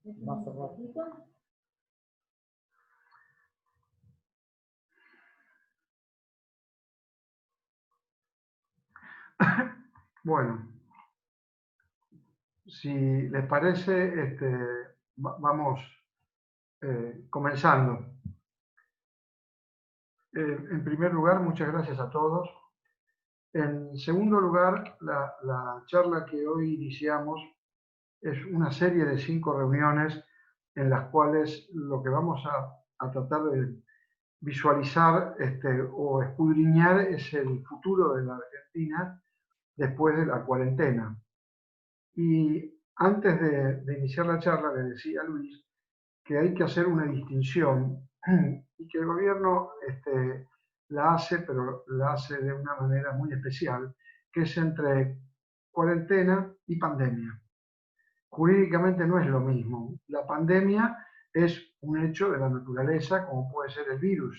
Más ratito. Bueno, si les parece, vamos comenzando. En primer lugar, muchas gracias a todos. En segundo lugar, la charla que hoy iniciamos es una serie de 5 reuniones en las cuales lo que vamos a tratar de visualizar o escudriñar es el futuro de la Argentina después de la cuarentena. Y antes de iniciar la charla le decía a Luis que hay que hacer una distinción y que el gobierno la hace, pero la hace de una manera muy especial, que es entre cuarentena y pandemia. Jurídicamente no es lo mismo. La pandemia es un hecho de la naturaleza, como puede ser el virus.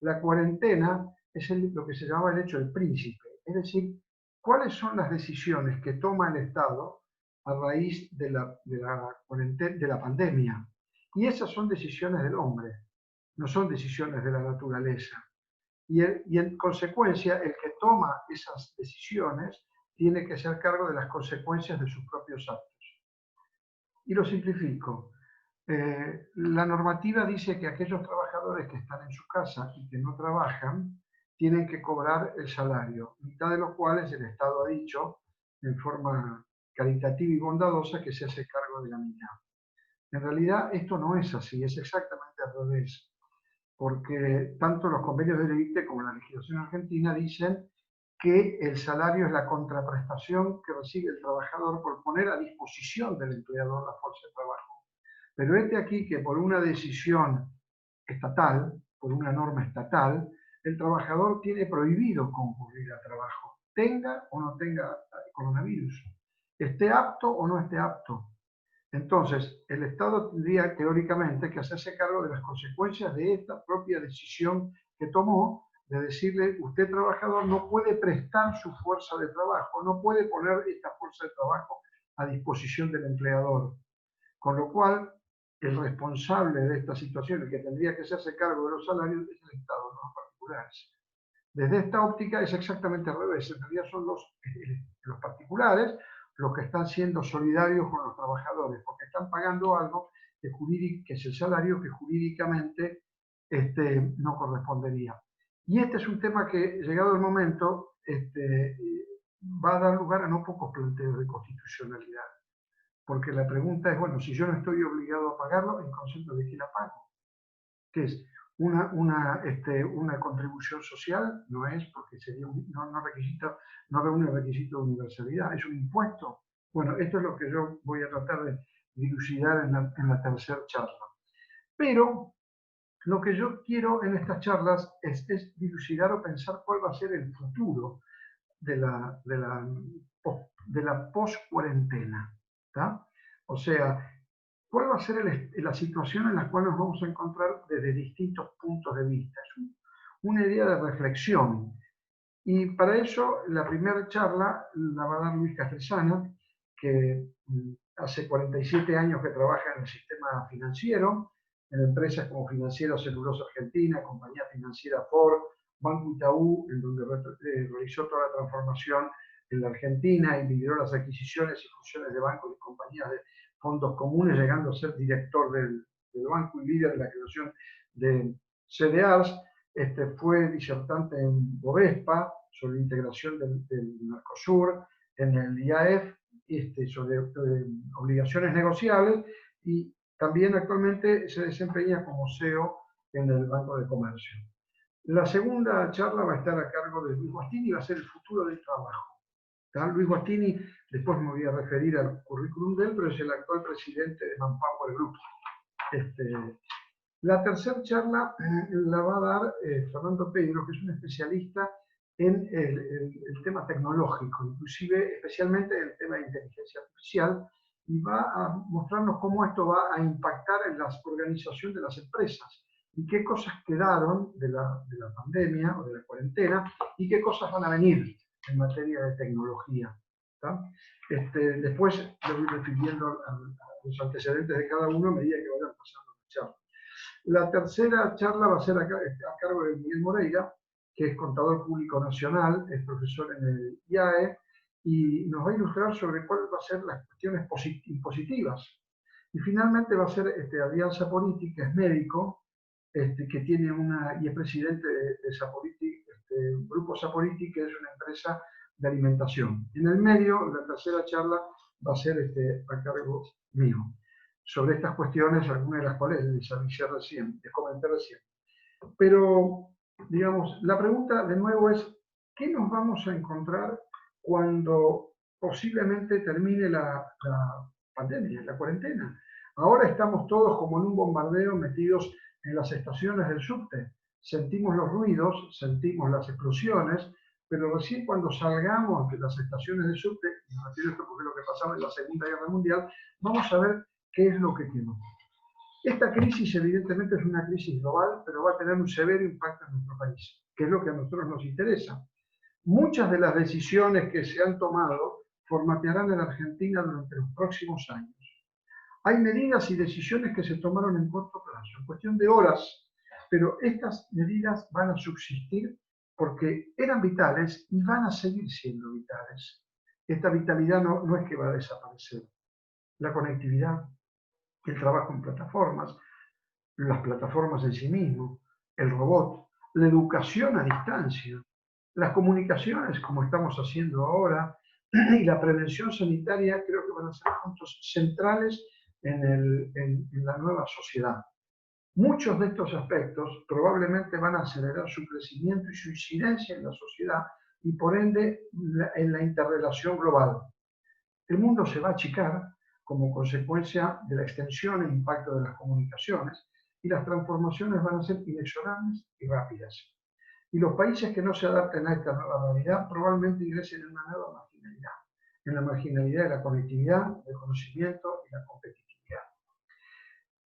La cuarentena es lo que se llama el hecho del príncipe, es decir, cuáles son las decisiones que toma el Estado a raíz de la pandemia. Y esas son decisiones del hombre, no son decisiones de la naturaleza. Y en consecuencia, el que toma esas decisiones tiene que hacer cargo de las consecuencias de sus propios actos. Y lo simplifico. La normativa dice que aquellos trabajadores que están en su casa y que no trabajan tienen que cobrar el salario, mitad de los cuales el Estado ha dicho en forma caritativa y bondadosa que se hace cargo de la mitad. En realidad esto no es así, es exactamente al revés, porque tanto los convenios de élite como la legislación argentina dicen que el salario es la contraprestación que recibe el trabajador por poner a disposición del empleador la fuerza de trabajo. Pero aquí que por una decisión estatal, por una norma estatal, el trabajador tiene prohibido concurrir al trabajo, tenga o no tenga coronavirus, esté apto o no esté apto. Entonces, el Estado tendría teóricamente que hacerse cargo de las consecuencias de esta propia decisión que tomó de decirle, usted trabajador no puede prestar su fuerza de trabajo, no puede poner esta fuerza de trabajo a disposición del empleador. Con lo cual, el responsable de esta situación, el que tendría que hacerse cargo de los salarios, es el Estado, no los particulares. Desde esta óptica es exactamente al revés. En realidad son los particulares los que están siendo solidarios con los trabajadores, porque están pagando algo que es el salario que jurídicamente no correspondería. Y este es un tema que, llegado el momento, va a dar lugar a no pocos planteos de constitucionalidad. Porque la pregunta es, bueno, si yo no estoy obligado a pagarlo, ¿en concepto de quién la pago? ¿Qué es? Una contribución social no es, porque sería no reúne el requisito de universalidad, es un impuesto. Bueno, esto es lo que yo voy a tratar de dilucidar en la tercera charla. Pero lo que yo quiero en estas charlas es dilucidar o pensar cuál va a ser el futuro de la post-cuarentena. O sea, ¿cuál va a ser la situación en la cual nos vamos a encontrar desde distintos puntos de vista? Es una idea de reflexión. Y para eso, la primera charla la va a dar Luis Castresana, que hace 47 años que trabaja en el sistema financiero, en empresas como Financiera Celulosa Argentina, Compañía Financiera Ford, Banco Itaú, en donde realizó toda la transformación en la Argentina y lideró las adquisiciones y fusiones de bancos y compañías de fondos comunes, llegando a ser director del banco y líder de la creación de CDRs. Fue disertante en Bovespa sobre integración del Mercosur, en el IAF, sobre obligaciones negociables, y también actualmente se desempeña como CEO en el Banco de Comercio. La segunda charla va a estar a cargo de Luis Guastini y va a ser el futuro del trabajo. Luis Guastini, después me voy a referir al currículum de él, pero es el actual presidente de Manpower Group. La tercera charla la va a dar Fernando Pedro, que es un especialista en el tema tecnológico, inclusive especialmente el tema de inteligencia artificial, y va a mostrarnos cómo esto va a impactar en la organización de las empresas y qué cosas quedaron de la pandemia o de la cuarentena y qué cosas van a venir en materia de tecnología. Después le voy refiriendo los antecedentes de cada uno a medida que vayan pasando las charlas. La tercera charla va a ser a cargo de Miguel Moreira, que es contador público nacional, es profesor en el IAE, y nos va a ilustrar sobre cuáles van a ser las cuestiones impositivas. Y finalmente va a ser Alianza Política, es médico, que tiene y es presidente de Sapolitic, Grupo Sapolitic, que es una empresa de alimentación. En el medio, la tercera charla va a ser a cargo mío, sobre estas cuestiones, algunas de las cuales les avisé recién, les comenté recién. Pero, digamos, la pregunta de nuevo es, ¿qué nos vamos a encontrar cuando posiblemente termine la pandemia, la cuarentena? Ahora estamos todos como en un bombardeo metidos en las estaciones del subte. Sentimos los ruidos, sentimos las explosiones, pero recién cuando salgamos de las estaciones del subte, y me refiero a esto porque es lo que pasaba en la Segunda Guerra Mundial, vamos a ver qué es lo que quedó. Esta crisis evidentemente es una crisis global, pero va a tener un severo impacto en nuestro país, que es lo que a nosotros nos interesa. Muchas de las decisiones que se han tomado formatearán en la Argentina durante los próximos años. Hay medidas y decisiones que se tomaron en corto plazo, en cuestión de horas, pero estas medidas van a subsistir porque eran vitales y van a seguir siendo vitales. Esta vitalidad no es que va a desaparecer. La conectividad, el trabajo en plataformas, las plataformas en sí mismo, el robot, la educación a distancia, las comunicaciones como estamos haciendo ahora y la prevención sanitaria creo que van a ser puntos centrales en la nueva sociedad. Muchos de estos aspectos probablemente van a acelerar su crecimiento y su incidencia en la sociedad y por ende en la interrelación global. El mundo se va a achicar como consecuencia de la extensión e impacto de las comunicaciones y las transformaciones van a ser inexorables y rápidas. Y los países que no se adapten a esta nueva realidad probablemente ingresen en una nueva marginalidad, en la marginalidad de la conectividad, del conocimiento y la competitividad.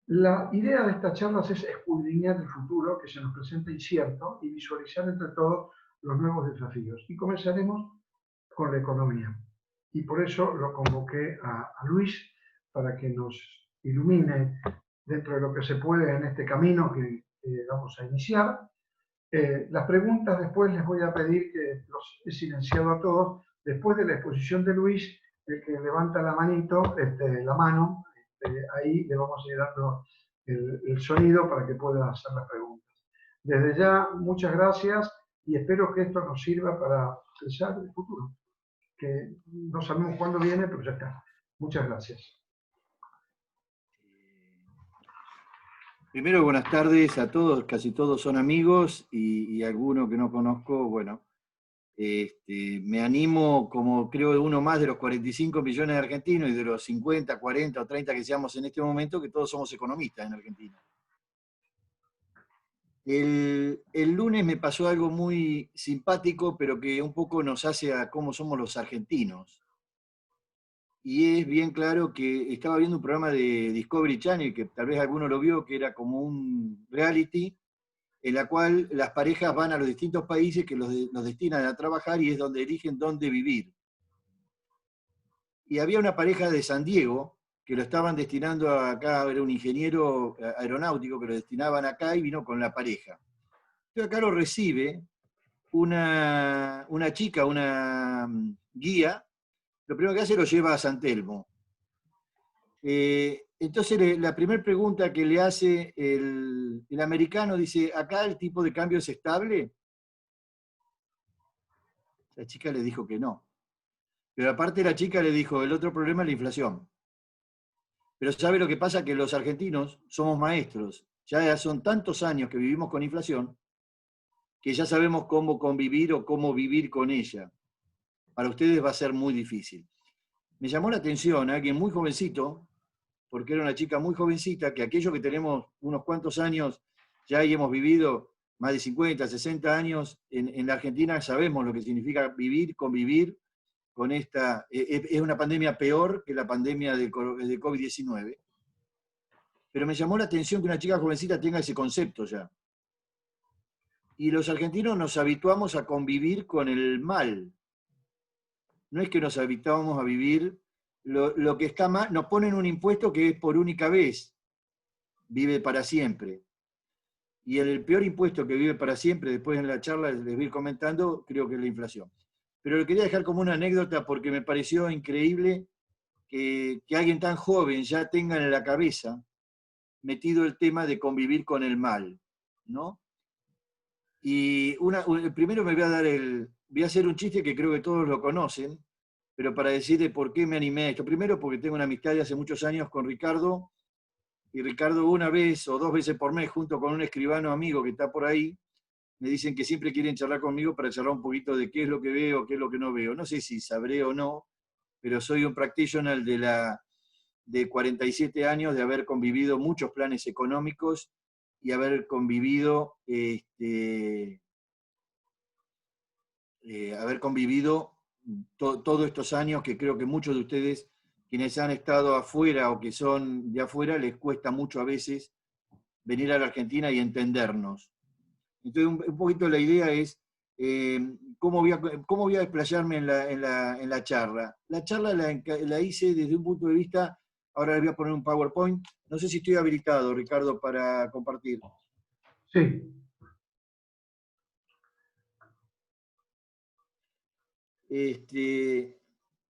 La idea de estas charlas es escudriñar el futuro que se nos presenta incierto y visualizar entre todos los nuevos desafíos. Y comenzaremos con la economía. Y por eso lo convoqué a Luis para que nos ilumine dentro de lo que se puede en este camino que vamos a iniciar. Las preguntas después les voy a pedir que los he silenciado a todos. Después de la exposición de Luis, el que levanta la manito, la mano, ahí le vamos a ir dando el sonido para que pueda hacer las preguntas. Desde ya, muchas gracias y espero que esto nos sirva para pensar el futuro, que no sabemos cuándo viene, pero ya está. Muchas gracias. Primero, buenas tardes a todos, casi todos son amigos y alguno que no conozco, bueno, me animo como creo uno más de los 45 millones de argentinos y de los 50, 40 o 30 que seamos en este momento, que todos somos economistas en Argentina. El lunes me pasó algo muy simpático, pero que un poco nos hace a cómo somos los argentinos. Y es bien claro que estaba viendo un programa de Discovery Channel, que tal vez alguno lo vio, que era como un reality, en la cual las parejas van a los distintos países que los destinan a trabajar y es donde eligen dónde vivir. Y había una pareja de San Diego que lo estaban destinando acá, era un ingeniero aeronáutico que lo destinaban acá y vino con la pareja. Entonces acá lo recibe una chica, una guía, lo primero que hace lo lleva a San Telmo. Entonces la primera pregunta que le hace el americano dice, ¿acá el tipo de cambio es estable? La chica le dijo que no. Pero aparte la chica le dijo, el otro problema es la inflación. Pero ¿sabe lo que pasa? Que los argentinos somos maestros. Ya son tantos años que vivimos con inflación que ya sabemos cómo convivir o cómo vivir con ella. Para ustedes va a ser muy difícil. Me llamó la atención alguien muy jovencito, porque era una chica muy jovencita, que aquellos que tenemos unos cuantos años ya hemos vivido más de 50, 60 años en la Argentina, sabemos lo que significa vivir, convivir con esta, es una pandemia peor que la pandemia de COVID-19. Pero me llamó la atención que una chica jovencita tenga ese concepto ya. Y los argentinos nos habituamos a convivir con el mal. No es que nos habituamos a vivir lo que está mal, nos ponen un impuesto que es por única vez, vive para siempre. Y el peor impuesto que vive para siempre, después en la charla les voy a ir comentando, creo que es la inflación. Pero lo quería dejar como una anécdota porque me pareció increíble que alguien tan joven ya tenga en la cabeza metido el tema de convivir con el mal, ¿no? Y primero voy a hacer un chiste que creo que todos lo conocen, pero para decirle por qué me animé a esto. Primero porque tengo una amistad de hace muchos años con Ricardo, y Ricardo una vez o 2 veces por mes, junto con un escribano amigo que está por ahí, me dicen que siempre quieren charlar conmigo para charlar un poquito de qué es lo que veo, qué es lo que no veo. No sé si sabré o no, pero soy un practitioner de 47 años, de haber convivido muchos planes económicos y haber convivido, todos estos años que creo que muchos de ustedes, quienes han estado afuera o que son de afuera, les cuesta mucho a veces venir a la Argentina y entendernos. Entonces, un poquito la idea es cómo voy a desplayarme en la charla. La charla la hice desde un punto de vista, ahora les voy a poner un PowerPoint. No sé si estoy habilitado, Ricardo, para compartir. Sí.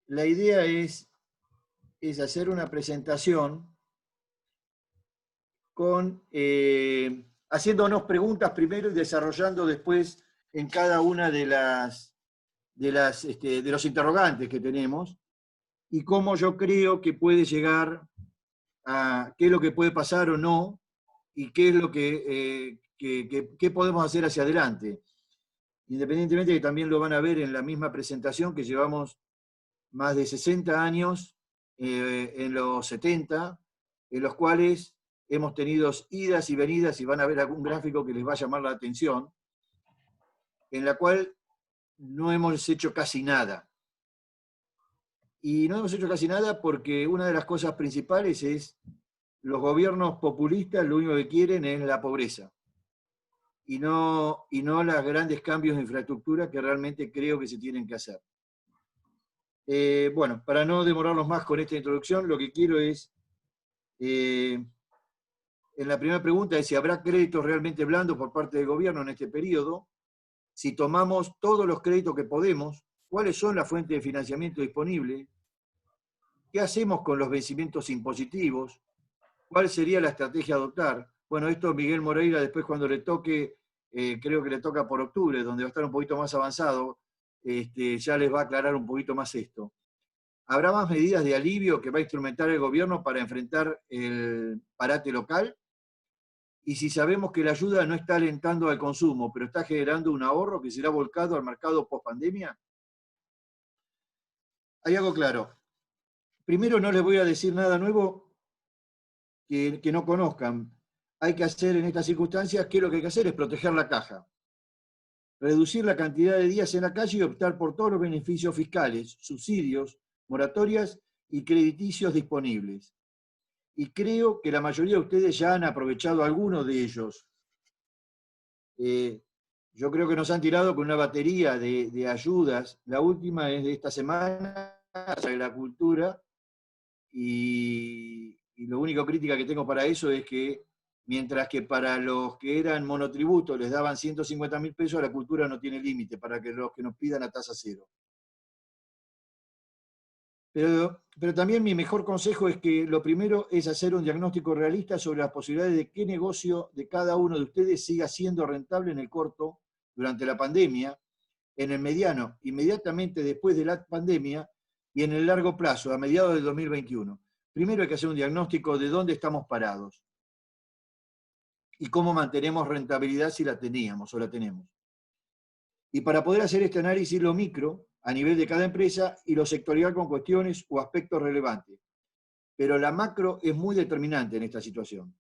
La idea es hacer una presentación haciéndonos preguntas primero y desarrollando después en cada una de los interrogantes que tenemos, y cómo yo creo que puede llegar a qué es lo que puede pasar o no, y qué es lo que podemos hacer hacia adelante. Independientemente que también lo van a ver en la misma presentación, que llevamos más de 60 años en los 70, en los cuales hemos tenido idas y venidas, y van a ver algún gráfico que les va a llamar la atención, en la cual no hemos hecho casi nada. Y no hemos hecho casi nada porque una de las cosas principales es los gobiernos populistas lo único que quieren es la pobreza. Y no los grandes cambios de infraestructura que realmente creo que se tienen que hacer. Bueno, para no demorarnos más con esta introducción, lo que quiero es, en la primera pregunta es si habrá créditos realmente blandos por parte del gobierno en este periodo, si tomamos todos los créditos que podemos, cuáles son las fuentes de financiamiento disponibles, qué hacemos con los vencimientos impositivos, cuál sería la estrategia a adoptar. Bueno, esto Miguel Moreira después cuando le toque, creo que le toca por octubre, donde va a estar un poquito más avanzado, ya les va a aclarar un poquito más esto. ¿Habrá más medidas de alivio que va a instrumentar el gobierno para enfrentar el parate local? Y si sabemos que la ayuda no está alentando al consumo, pero está generando un ahorro que será volcado al mercado post-pandemia. Hay algo claro. Primero, no les voy a decir nada nuevo que no conozcan. Hay que hacer en estas circunstancias, ¿qué es lo que hay que hacer? Es proteger la caja. Reducir la cantidad de días en la calle y optar por todos los beneficios fiscales, subsidios, moratorias y crediticios disponibles. Y creo que la mayoría de ustedes ya han aprovechado algunos de ellos. Yo creo que nos han tirado con una batería de ayudas. La última es de esta semana, de la cultura, y lo único crítica que tengo para eso es que mientras que para los que eran monotributos les daban 150.000 pesos, la cultura no tiene límite para que los que nos pidan a tasa cero. Pero también mi mejor consejo es que lo primero es hacer un diagnóstico realista sobre las posibilidades de qué negocio de cada uno de ustedes siga siendo rentable en el corto, durante la pandemia, en el mediano, inmediatamente después de la pandemia, y en el largo plazo, a mediados del 2021. Primero hay que hacer un diagnóstico de dónde estamos parados y cómo mantenemos rentabilidad si la teníamos o la tenemos. Y para poder hacer este análisis, lo micro, a nivel de cada empresa, y lo sectorial con cuestiones o aspectos relevantes. Pero la macro es muy determinante en esta situación.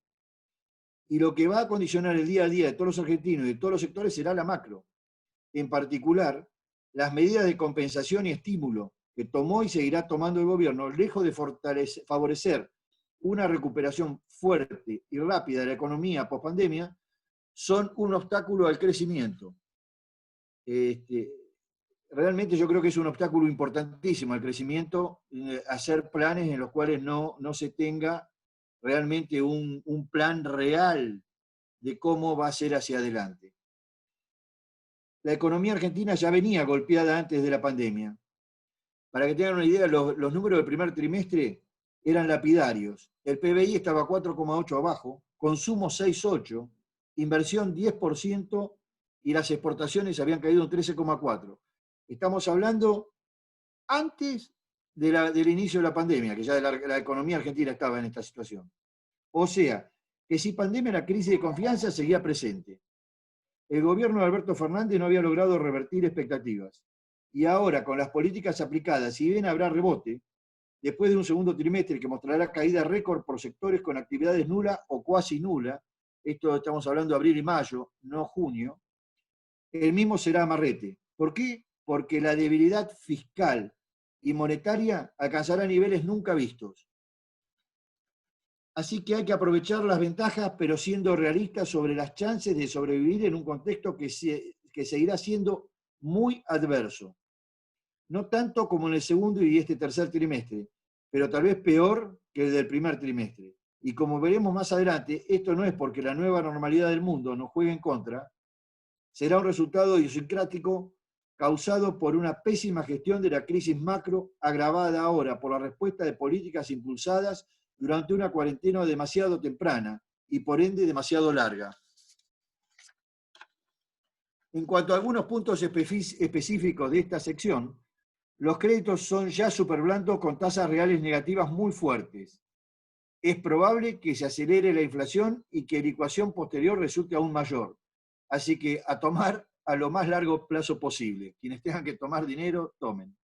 Y lo que va a condicionar el día a día de todos los argentinos y de todos los sectores será la macro. En particular, las medidas de compensación y estímulo que tomó y seguirá tomando el gobierno, lejos de favorecer una recuperación fuerte y rápida de la economía post-pandemia, son un obstáculo al crecimiento. realmente yo creo que es un obstáculo importantísimo al crecimiento, hacer planes en los cuales no se tenga realmente un plan real de cómo va a ser hacia adelante. La economía argentina ya venía golpeada antes de la pandemia. Para que tengan una idea, los números del primer trimestre eran lapidarios. El PBI estaba 4,8 abajo, consumo 6,8, inversión 10% y las exportaciones habían caído un 13,4. Estamos hablando antes del inicio de la pandemia, que ya la economía argentina estaba en esta situación. O sea, que si pandemia la crisis de confianza seguía presente. El gobierno de Alberto Fernández no había logrado revertir expectativas. Y ahora, con las políticas aplicadas, si bien habrá rebote, después de un segundo trimestre que mostrará caída récord por sectores con actividades nula o cuasi nula, esto estamos hablando de abril y mayo, no junio, el mismo será amarrete. ¿Por qué? Porque la debilidad fiscal y monetaria alcanzará niveles nunca vistos. Así que hay que aprovechar las ventajas, pero siendo realistas sobre las chances de sobrevivir en un contexto que seguirá siendo muy adverso. No tanto como en el segundo y este tercer trimestre, pero tal vez peor que el del primer trimestre. Y como veremos más adelante, esto no es porque la nueva normalidad del mundo nos juegue en contra, será un resultado idiosincrático causado por una pésima gestión de la crisis macro, agravada ahora por la respuesta de políticas impulsadas durante una cuarentena demasiado temprana y por ende demasiado larga. En cuanto a algunos puntos específicos de esta sección, los créditos son ya superblandos con tasas reales negativas muy fuertes. Es probable que se acelere la inflación y que la ecuación posterior resulte aún mayor. Así que a tomar a lo más largo plazo posible. Quienes tengan que tomar dinero, tomen.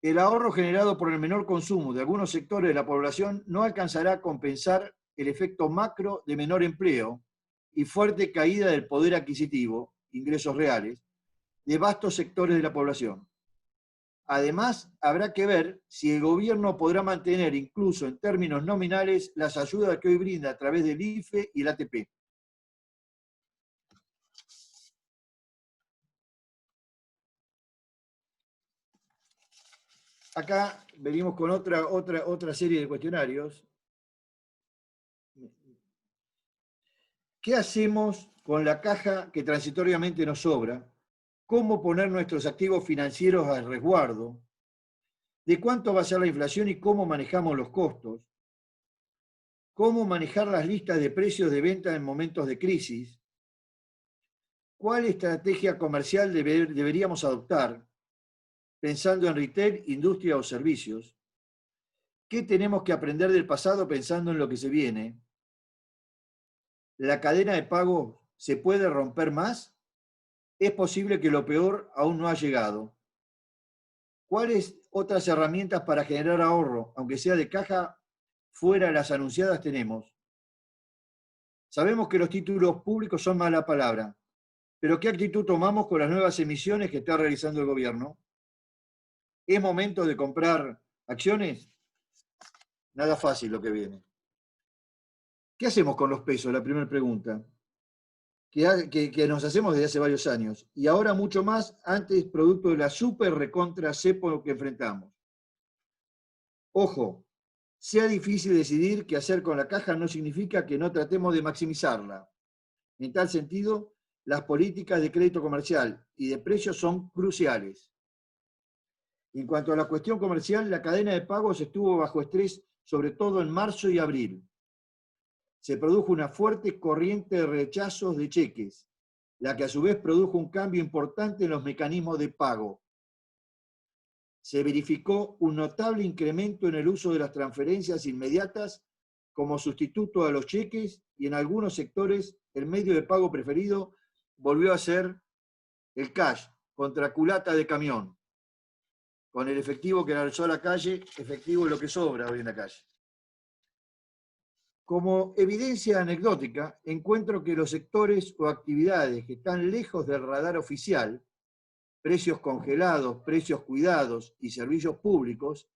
El ahorro generado por el menor consumo de algunos sectores de la población no alcanzará a compensar el efecto macro de menor empleo y fuerte caída del poder adquisitivo, ingresos reales, de vastos sectores de la población. Además, habrá que ver si el gobierno podrá mantener, incluso en términos nominales, las ayudas que hoy brinda a través del IFE y el ATP. Acá venimos con otra serie de cuestionarios. ¿Qué hacemos con la caja que transitoriamente nos sobra? ¿Cómo poner nuestros activos financieros al resguardo? ¿De cuánto va a ser la inflación y cómo manejamos los costos? ¿Cómo manejar las listas de precios de venta en momentos de crisis? ¿Cuál estrategia comercial deberíamos adoptar, pensando en retail, industria o servicios? ¿Qué tenemos que aprender del pasado pensando en lo que se viene? ¿La cadena de pago se puede romper más? Es posible que lo peor aún no ha llegado. ¿Cuáles otras herramientas para generar ahorro, aunque sea de caja, fuera de las anunciadas tenemos? Sabemos que los títulos públicos son mala palabra, pero ¿qué actitud tomamos con las nuevas emisiones que está realizando el gobierno? ¿Es momento de comprar acciones? Nada fácil lo que viene. ¿Qué hacemos con los pesos? La primera pregunta. Que nos hacemos desde hace varios años. Y ahora mucho más, antes producto de la super recontra cepo que enfrentamos. Ojo, sea difícil decidir qué hacer con la caja no significa que no tratemos de maximizarla. En tal sentido, las políticas de crédito comercial y de precios son cruciales. En cuanto a la cuestión comercial, la cadena de pagos estuvo bajo estrés, sobre todo en marzo y abril. Se produjo una fuerte corriente de rechazos de cheques, la que a su vez produjo un cambio importante en los mecanismos de pago. Se verificó un notable incremento en el uso de las transferencias inmediatas como sustituto a los cheques y en algunos sectores el medio de pago preferido volvió a ser el cash, contra culata de camión, con el efectivo que lanzó a la calle, efectivo es lo que sobra hoy en la calle. Como evidencia anecdótica, encuentro que los sectores o actividades que están lejos del radar oficial, precios congelados, precios cuidados y servicios públicos,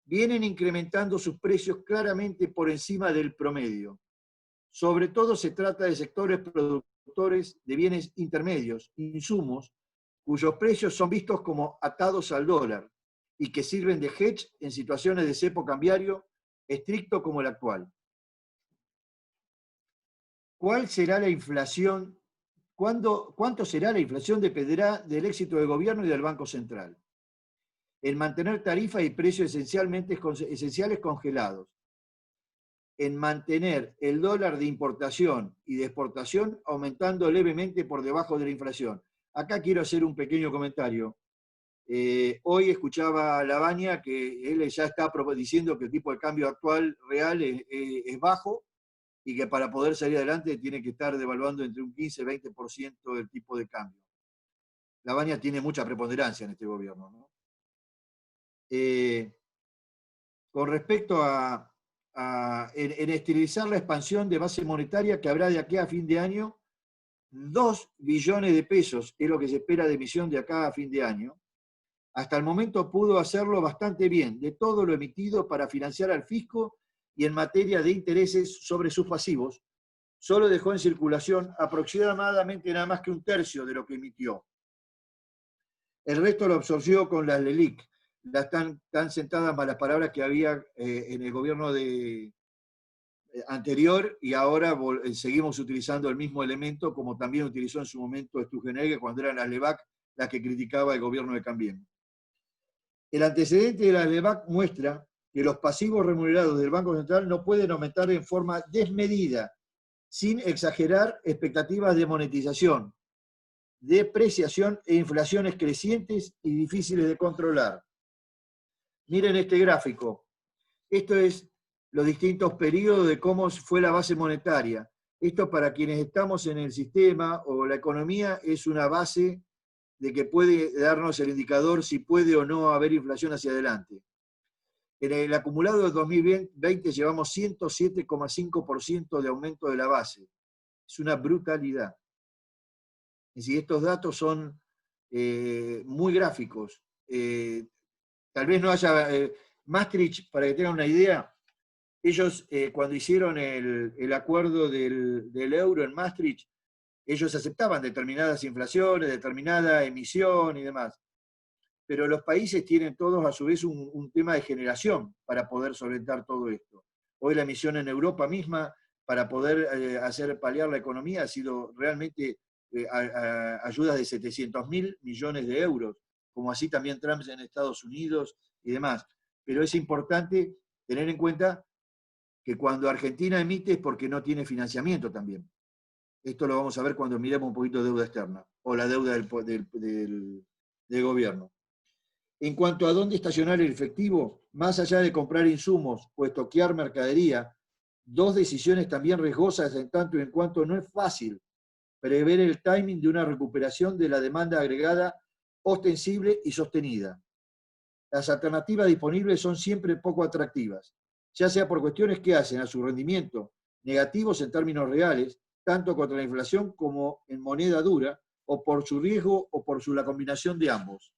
vienen incrementando sus precios claramente por encima del promedio. Sobre todo se trata de sectores productores de bienes intermedios, insumos, cuyos precios son vistos como atados al dólar y que sirven de hedge en situaciones de cepo cambiario estricto como el actual. ¿Cuál será la inflación? ¿Cuánto será la inflación? Dependerá del éxito del gobierno y del Banco Central. En mantener tarifas y precios esenciales congelados. En mantener el dólar de importación y de exportación aumentando levemente por debajo de la inflación. Acá quiero hacer un pequeño comentario. Hoy escuchaba a Lavagna que él ya está diciendo que el tipo de cambio actual real es bajo y que para poder salir adelante tiene que estar devaluando entre un 15 y 20% del tipo de cambio. Lavagna tiene mucha preponderancia en este gobierno, ¿no? Con respecto en esterilizar la expansión de base monetaria que habrá de aquí a fin de año, 2 billones de pesos es lo que se espera de emisión de acá a fin de año. Hasta el momento pudo hacerlo bastante bien, de todo lo emitido para financiar al fisco y en materia de intereses sobre sus pasivos, solo dejó en circulación aproximadamente nada más que un tercio de lo que emitió. El resto lo absorbió con las LELIC, las tan sentadas malas palabras que había en el gobierno anterior, y ahora seguimos utilizando el mismo elemento como también utilizó en su momento Stugenegger cuando eran las LEVAC las que criticaba el gobierno de Cambiemos. El antecedente de las LEVAC muestra que los pasivos remunerados del Banco Central no pueden aumentar en forma desmedida, sin exagerar expectativas de monetización, depreciación e inflaciones crecientes y difíciles de controlar. Miren este gráfico. Esto es los distintos periodos de cómo fue la base monetaria. Esto para quienes estamos en el sistema o la economía es una base de que puede darnos el indicador si puede o no haber inflación hacia adelante. En el acumulado de 2020 llevamos 107,5% de aumento de la base. Es una brutalidad. Es decir, estos datos son muy gráficos. Tal vez no haya... Maastricht, para que tengan una idea, ellos cuando hicieron el acuerdo del euro en Maastricht, ellos aceptaban determinadas inflaciones, determinada emisión y demás. Pero los países tienen todos a su vez un tema de generación para poder solventar todo esto. Hoy la emisión en Europa misma, para poder hacer paliar la economía, ha sido realmente ayudas de 700.000 millones de euros, como así también Trump en Estados Unidos y demás. Pero es importante tener en cuenta que cuando Argentina emite es porque no tiene financiamiento también. Esto lo vamos a ver cuando miremos un poquito de deuda externa o la deuda del gobierno. En cuanto a dónde estacionar el efectivo, más allá de comprar insumos o estoquear mercadería, 2 decisiones también riesgosas en tanto y en cuanto no es fácil prever el timing de una recuperación de la demanda agregada ostensible y sostenida. Las alternativas disponibles son siempre poco atractivas, ya sea por cuestiones que hacen a su rendimiento negativos en términos reales, tanto contra la inflación como en moneda dura, o por su riesgo o por la combinación de ambos.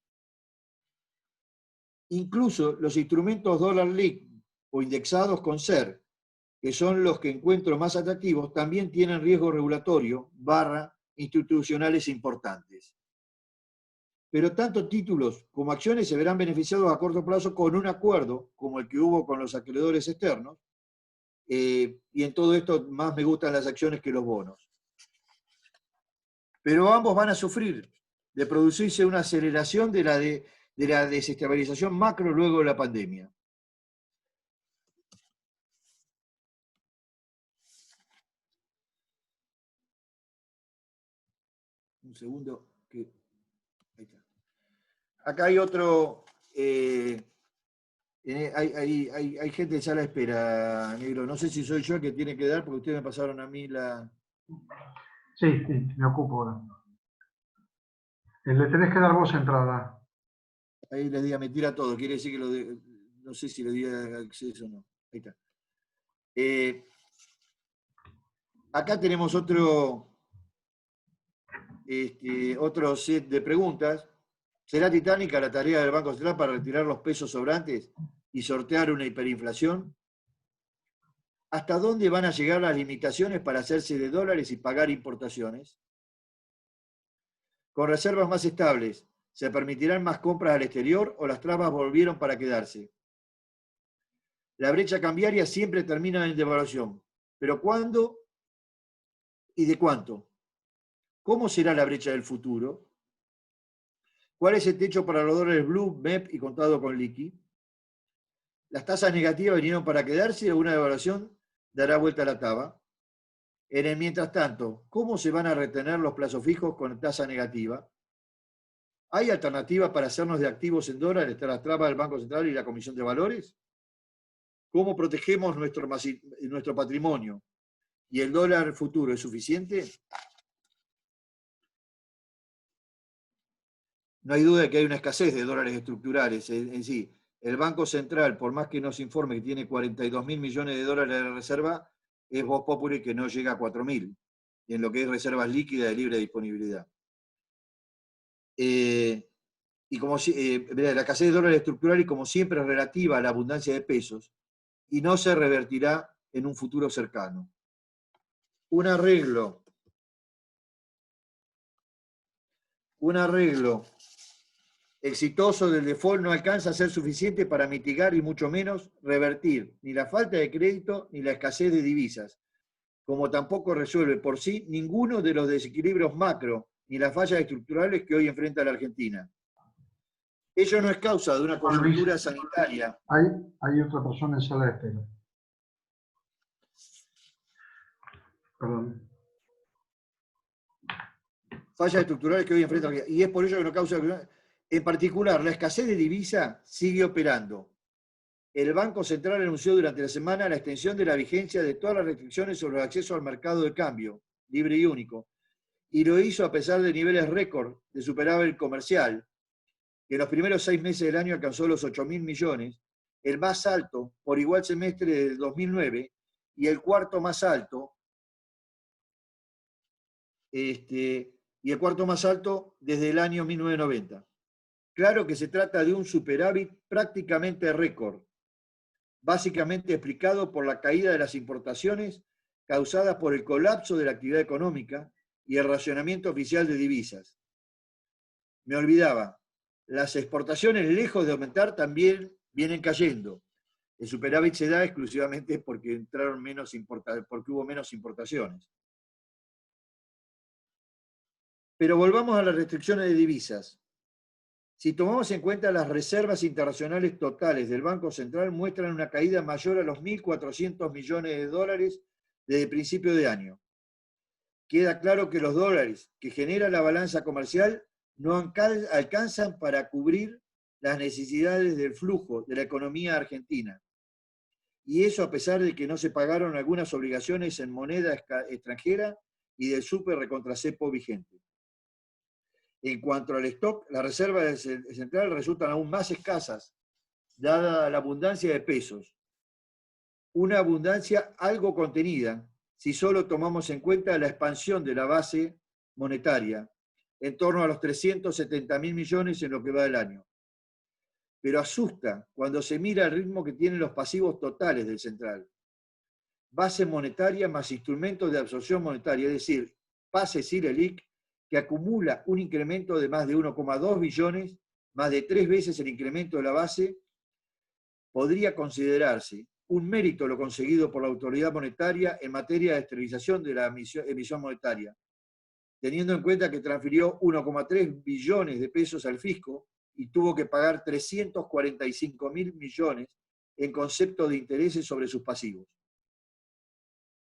Incluso los instrumentos dólar linked o indexados con SER, que son los que encuentro más atractivos, también tienen riesgo regulatorio / institucionales importantes. Pero tanto títulos como acciones se verán beneficiados a corto plazo con un acuerdo, como el que hubo con los acreedores externos, y en todo esto más me gustan las acciones que los bonos. Pero ambos van a sufrir de producirse una aceleración de la desestabilización macro luego de la pandemia. Un segundo. Ahí está. Acá hay otro... hay gente en sala de espera, negro. No sé si soy yo el que tiene que dar, porque ustedes me pasaron a mí la... Sí, me ocupo ahora. Le tenés que dar vos entrada. Ahí les di a meter a todo. Quiere decir que no sé si le di acceso o no. Ahí está. Acá tenemos otro set de preguntas. ¿Será titánica la tarea del Banco Central para retirar los pesos sobrantes y sortear una hiperinflación? ¿Hasta dónde van a llegar las limitaciones para hacerse de dólares y pagar importaciones? Con reservas más estables, ¿se permitirán más compras al exterior o las trabas volvieron para quedarse? La brecha cambiaria siempre termina en devaluación. ¿Pero cuándo y de cuánto? ¿Cómo será la brecha del futuro? ¿Cuál es el techo para los dólares blue, MEP y contado con liqui? ¿Las tasas negativas vinieron para quedarse o una devaluación dará vuelta a la taba? En el mientras tanto, ¿cómo se van a retener los plazos fijos con tasa negativa? ¿Hay alternativa para hacernos de activos en dólares tras las trabas del Banco Central y la Comisión de Valores? ¿Cómo protegemos nuestro patrimonio? ¿Y el dólar futuro es suficiente? No hay duda de que hay una escasez de dólares estructurales en sí. El Banco Central, por más que nos informe que tiene 42.000 millones de dólares de reserva, es voz populi que no llega a 4.000, en lo que es reservas líquidas de libre disponibilidad. Y como la escasez de dólares estructural y como siempre es relativa a la abundancia de pesos y no se revertirá en un futuro cercano. Un arreglo exitoso del default no alcanza a ser suficiente para mitigar y mucho menos revertir ni la falta de crédito ni la escasez de divisas, como tampoco resuelve por sí ninguno de los desequilibrios macro ni las fallas estructurales que hoy enfrenta la Argentina. Ello no es causa de una coyuntura sanitaria. Hay otra persona en sala de espera. Perdón. Fallas estructurales que hoy enfrenta la Argentina. Y es por ello que no causa... En particular, la escasez de divisa sigue operando. El Banco Central anunció durante la semana la extensión de la vigencia de todas las restricciones sobre el acceso al mercado de cambio, libre y único, y lo hizo a pesar de niveles récord de superávit comercial, que en los primeros 6 meses del año alcanzó los 8.000 millones, el más alto por igual semestre del 2009 y el cuarto más alto, desde el año 1990. Claro que se trata de un superávit prácticamente récord, básicamente explicado por la caída de las importaciones causadas por el colapso de la actividad económica y el racionamiento oficial de divisas. Me olvidaba, las exportaciones, lejos de aumentar, también vienen cayendo. El superávit se da exclusivamente porque porque hubo menos importaciones. Pero volvamos a las restricciones de divisas. Si tomamos en cuenta las reservas internacionales totales del Banco Central, muestran una caída mayor a los 1.400 millones de dólares desde el principio de año. Queda claro que los dólares que genera la balanza comercial no alcanzan para cubrir las necesidades del flujo de la economía argentina. Y eso a pesar de que no se pagaron algunas obligaciones en moneda extranjera y del super recontracepo vigente. En cuanto al stock, las reservas centrales resultan aún más escasas, dada la abundancia de pesos. Una abundancia algo contenida, si solo tomamos en cuenta la expansión de la base monetaria, en torno a los 370.000 millones en lo que va del año. Pero asusta cuando se mira el ritmo que tienen los pasivos totales del central. Base monetaria más instrumentos de absorción monetaria, es decir, pases y LELIQ, que acumula un incremento de más de 1,2 billones, más de 3 veces el incremento de la base, podría considerarse un mérito lo conseguido por la autoridad monetaria en materia de esterilización de la emisión monetaria, teniendo en cuenta que transfirió 1,3 billones de pesos al fisco y tuvo que pagar 345.000 millones en concepto de intereses sobre sus pasivos.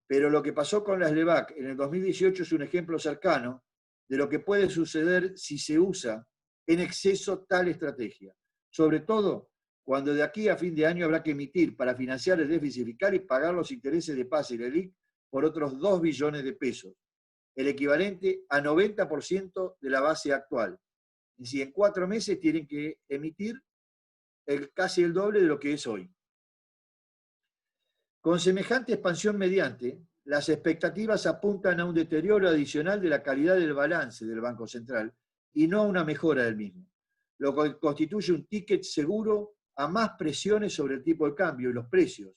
Pero lo que pasó con las LEBAC en el 2018 es un ejemplo cercano de lo que puede suceder si se usa en exceso tal estrategia. Sobre todo cuando de aquí a fin de año habrá que emitir para financiar el déficit fiscal y pagar los intereses de PAS y LELIQ por otros 2 billones de pesos, el equivalente a 90% de la base actual. Y si en 4 meses tienen que emitir casi el doble de lo que es hoy. Con semejante expansión mediante, las expectativas apuntan a un deterioro adicional de la calidad del balance del Banco Central y no a una mejora del mismo, lo que constituye un ticket seguro a más presiones sobre el tipo de cambio y los precios,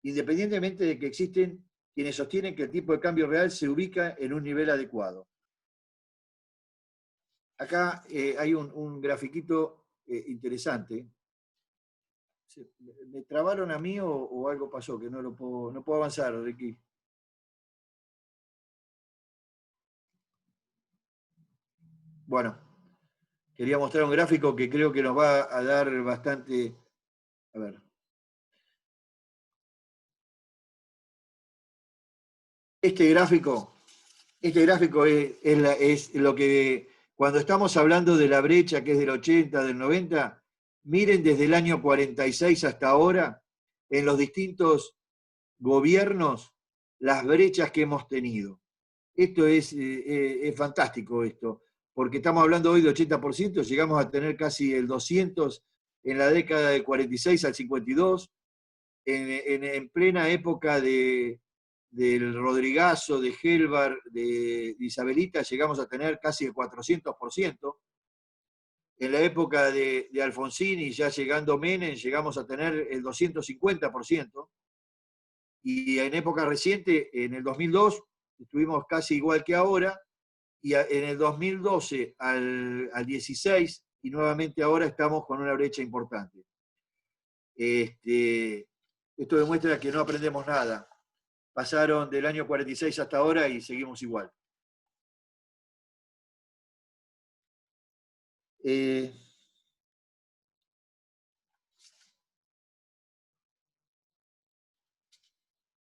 independientemente de que existen quienes sostienen que el tipo de cambio real se ubica en un nivel adecuado. Acá hay un grafiquito interesante. ¿Me trabaron a mí o algo pasó que no puedo avanzar, Ricky? Bueno, quería mostrar un gráfico que creo que nos va a dar bastante... A ver. Este gráfico es lo que, cuando estamos hablando de la brecha que es del 80, del 90, miren desde el año 46 hasta ahora, en los distintos gobiernos, las brechas que hemos tenido. Esto es fantástico esto, porque estamos hablando hoy de 80%, llegamos a tener casi el 200 en la década del 46 al 52, en plena época del Rodrigazo, de Gelbar, de Isabelita, llegamos a tener casi el 400%. En la época de Alfonsín y ya llegando Menem, llegamos a tener el 250%. Y en época reciente, en el 2002, estuvimos casi igual que ahora. Y en el 2012 al 16, y nuevamente ahora estamos con una brecha importante. Esto demuestra que no aprendemos nada. Pasaron del año 46 hasta ahora y seguimos igual.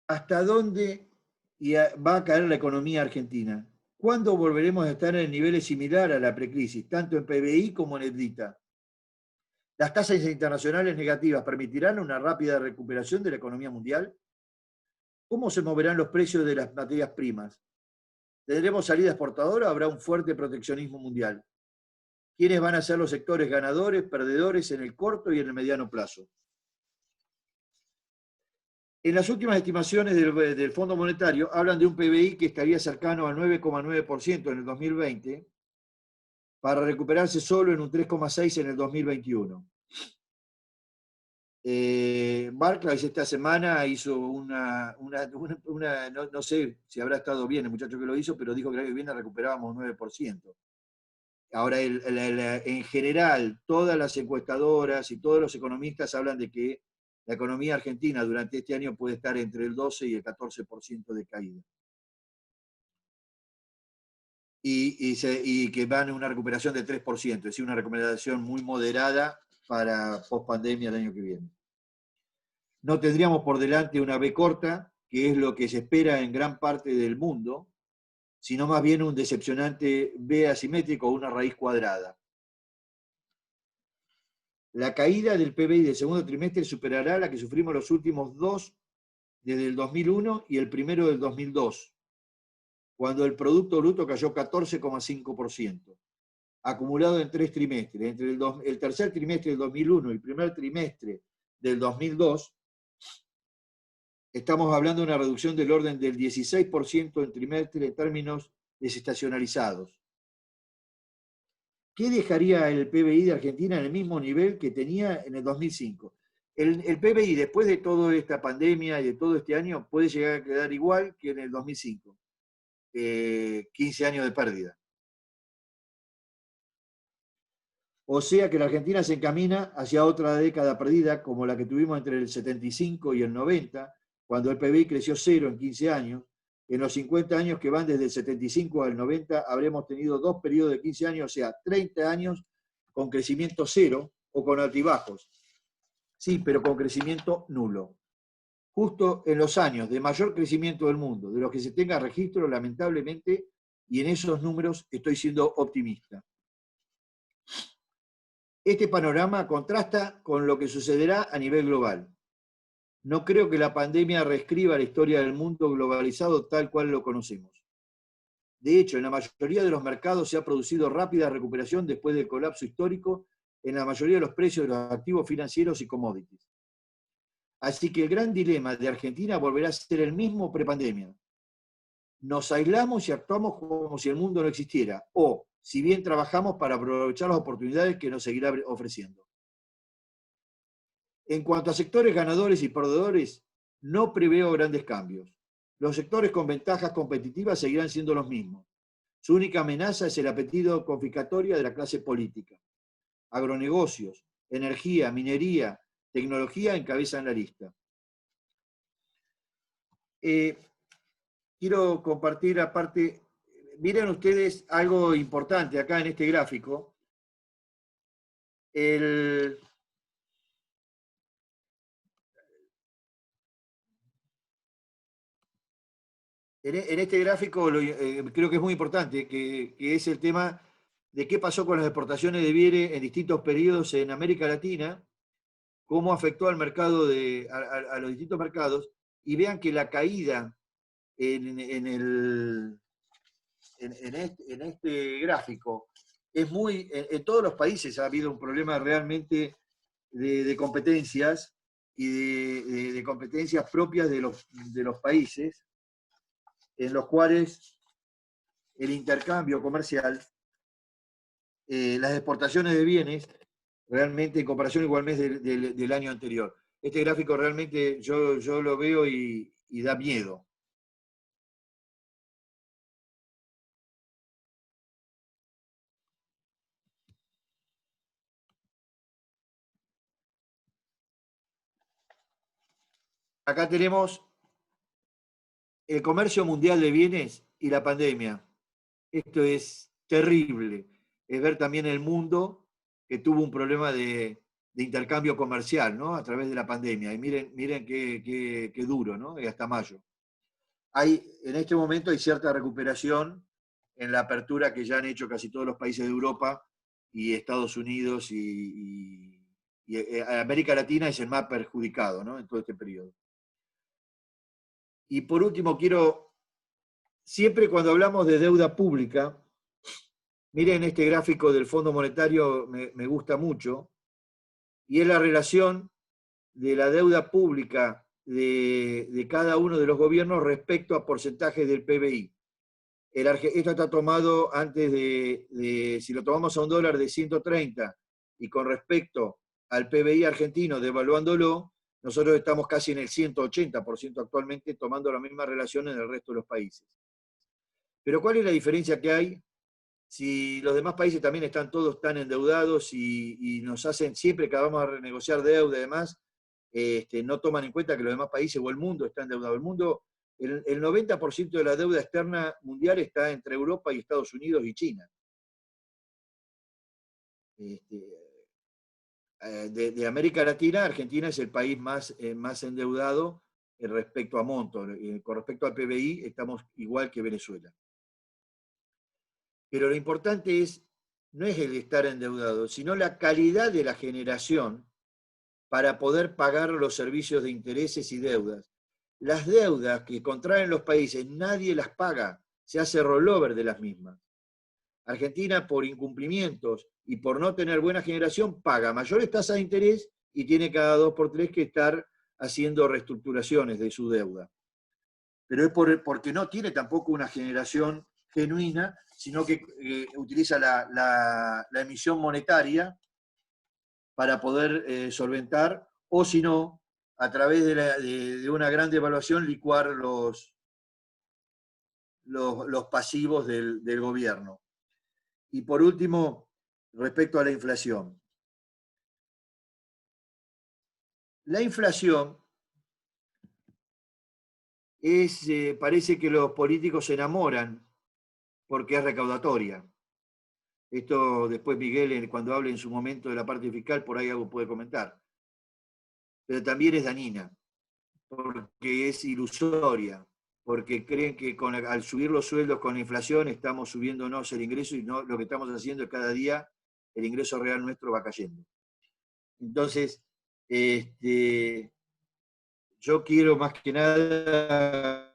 ¿Hasta dónde va a caer la economía argentina? ¿Cuándo volveremos a estar en niveles similares a la precrisis, tanto en PBI como en EBITDA? ¿Las tasas internacionales negativas permitirán una rápida recuperación de la economía mundial? ¿Cómo se moverán los precios de las materias primas? ¿Tendremos salida exportadora o habrá un fuerte proteccionismo mundial? ¿Quiénes van a ser los sectores ganadores, perdedores en el corto y en el mediano plazo? En las últimas estimaciones del Fondo Monetario hablan de un PBI que estaría cercano al 9,9% en el 2020 para recuperarse solo en un 3,6% en el 2021. Barclays esta semana hizo no sé si habrá estado bien el muchacho que lo hizo, pero dijo que el año que viene recuperábamos 9%. Ahora, en general, todas las encuestadoras y todos los economistas hablan de que la economía argentina durante este año puede estar entre el 12 y el 14% de caída. Y que van a una recuperación de 3%, es decir, una recuperación muy moderada para post-pandemia el año que viene. No tendríamos por delante una B corta, que es lo que se espera en gran parte del mundo, sino más bien un decepcionante B asimétrico o una raíz cuadrada. La caída del PBI del segundo trimestre superará la que sufrimos los últimos dos desde el 2001 y el primero del 2002, cuando el Producto Bruto cayó 14,5%, acumulado en 3 trimestres. Entre el tercer trimestre del 2001 y el primer trimestre del 2002, estamos hablando de una reducción del orden del 16% en trimestre en términos desestacionalizados. ¿Qué dejaría el PBI de Argentina en el mismo nivel que tenía en el 2005? El PBI, después de toda esta pandemia y de todo este año, puede llegar a quedar igual que en el 2005. 15 años de pérdida. O sea que la Argentina se encamina hacia otra década perdida, como la que tuvimos entre el 75 y el 90, cuando el PBI creció cero en 15 años. En los 50 años que van desde el 75 al 90, habremos tenido 2 periodos de 15 años, o sea, 30 años con crecimiento cero o con altibajos. Sí, pero con crecimiento nulo. Justo en los años de mayor crecimiento del mundo, de los que se tenga registro, lamentablemente, y en esos números estoy siendo optimista. Este panorama contrasta con lo que sucederá a nivel global. No creo que la pandemia reescriba la historia del mundo globalizado tal cual lo conocemos. De hecho, en la mayoría de los mercados se ha producido rápida recuperación después del colapso histórico en la mayoría de los precios de los activos financieros y commodities. Así que el gran dilema de Argentina volverá a ser el mismo prepandemia. Nos aislamos y actuamos como si el mundo no existiera, o si bien trabajamos para aprovechar las oportunidades que nos seguirá ofreciendo. En cuanto a sectores ganadores y perdedores, no preveo grandes cambios. Los sectores con ventajas competitivas seguirán siendo los mismos. Su única amenaza es el apetito confiscatorio de la clase política. Agronegocios, energía, minería, tecnología encabezan la lista. Quiero compartir aparte, miren ustedes algo importante acá en este gráfico. En este gráfico creo que es muy importante, que es el tema de qué pasó con las exportaciones de bienes en distintos periodos en América Latina, cómo afectó al mercado a los distintos mercados, y vean que la caída en este gráfico es muy, en todos los países ha habido un problema realmente de competencias y de competencias propias de los países, en los cuales el intercambio comercial, las exportaciones de bienes, realmente en comparación igual mes del año anterior. Este gráfico realmente yo lo veo y da miedo. Acá tenemos el comercio mundial de bienes y la pandemia. Esto es terrible. Es ver también el mundo que tuvo un problema de intercambio comercial, ¿no? A través de la pandemia. Y miren qué duro, ¿no? Y hasta mayo. En este momento hay cierta recuperación en la apertura que ya han hecho casi todos los países de Europa y Estados Unidos y América Latina es el más perjudicado, ¿no? En todo este periodo. Y por último, siempre cuando hablamos de deuda pública, miren este gráfico del Fondo Monetario, me gusta mucho, y es la relación de la deuda pública de cada uno de los gobiernos respecto a porcentajes del PBI. Esto está tomado antes si lo tomamos a un dólar de 130 y con respecto al PBI argentino, devaluándolo, nosotros estamos casi en el 180% actualmente, tomando la misma relación en el resto de los países. Pero ¿cuál es la diferencia que hay si los demás países también están todos tan endeudados y nos hacen, siempre que vamos a renegociar deuda y demás, no toman en cuenta que los demás países o el mundo está endeudado? El mundo, el 90% de la deuda externa mundial está entre Europa y Estados Unidos y China. De América Latina, Argentina es el país más endeudado respecto a monto. Con respecto al PBI, estamos igual que Venezuela. Pero lo importante no es el estar endeudado, sino la calidad de la generación para poder pagar los servicios de intereses y deudas. Las deudas que contraen los países, nadie las paga, se hace rollover de las mismas. Argentina, por incumplimientos y por no tener buena generación, paga mayores tasas de interés y tiene cada 2 por 3 que estar haciendo reestructuraciones de su deuda. Pero es porque no tiene tampoco una generación genuina, sino que utiliza la emisión monetaria para poder solventar, o si no, a través de una gran devaluación, licuar los pasivos del gobierno. Y por último, respecto a la inflación. La inflación parece que los políticos se enamoran porque es recaudatoria. Esto después Miguel, cuando hable en su momento de la parte fiscal, por ahí algo puede comentar. Pero también es dañina, porque es ilusoria, porque creen que al subir los sueldos con la inflación estamos subiéndonos el ingreso y no, lo que estamos haciendo es cada día el ingreso real nuestro va cayendo. Entonces, yo quiero más que nada,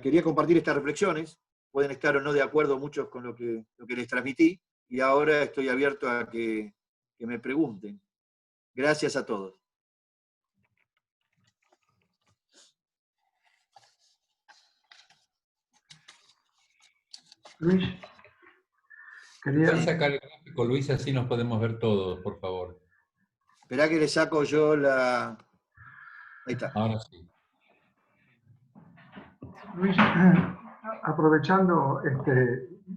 quería compartir estas reflexiones, pueden estar o no de acuerdo muchos con lo que les transmití, y ahora estoy abierto a que me pregunten. Gracias a todos. Luis, Puedes sacar el gráfico, Luis, así nos podemos ver todos, por favor. Esperá que le saco yo la... Ahí está. Ahora sí. Luis, aprovechando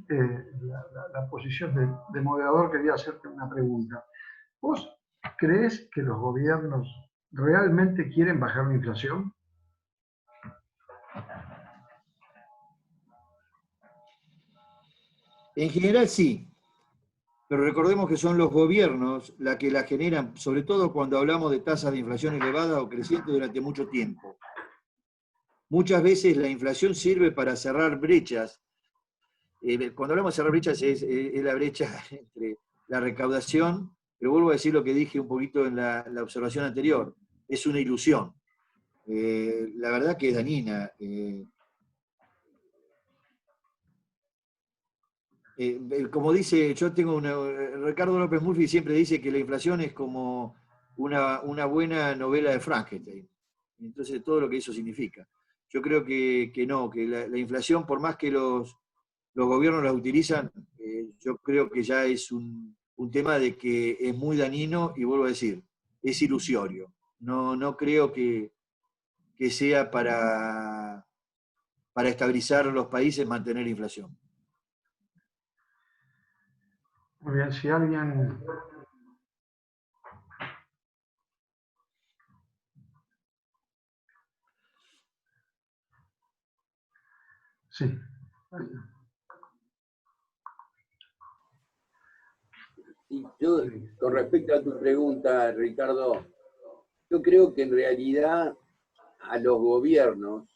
la posición de moderador, quería hacerte una pregunta. ¿Vos crees que los gobiernos realmente quieren bajar la inflación? En general sí, pero recordemos que son los gobiernos los que la generan, sobre todo cuando hablamos de tasas de inflación elevadas o crecientes durante mucho tiempo. Muchas veces la inflación sirve para cerrar brechas. Cuando hablamos de cerrar brechas es la brecha entre la recaudación, pero vuelvo a decir lo que dije un poquito en la observación anterior, es una ilusión. La verdad que es dañina. Como dice, Ricardo López Murphy siempre dice que la inflación es como una buena novela de Frankenstein. Entonces, todo lo que eso significa. Yo creo que no, que la inflación, por más que los gobiernos la utilizan, yo creo que ya es un tema de que es muy dañino y vuelvo a decir, es ilusorio. No creo que sea para estabilizar los países mantener inflación. Muy bien, si alguien... Sí. Y yo, con respecto a tu pregunta, Ricardo, yo creo que en realidad a los gobiernos,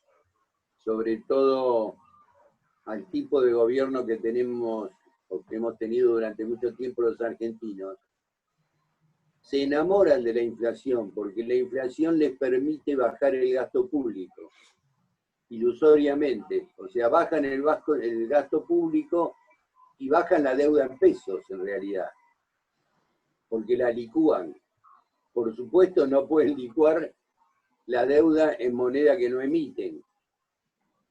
sobre todo al tipo de gobierno que tenemos o que hemos tenido durante mucho tiempo los argentinos, se enamoran de la inflación porque la inflación les permite bajar el gasto público, ilusoriamente. O sea, bajan el gasto público y bajan la deuda en pesos en realidad, porque la licúan. Por supuesto no pueden licuar la deuda en moneda que no emiten,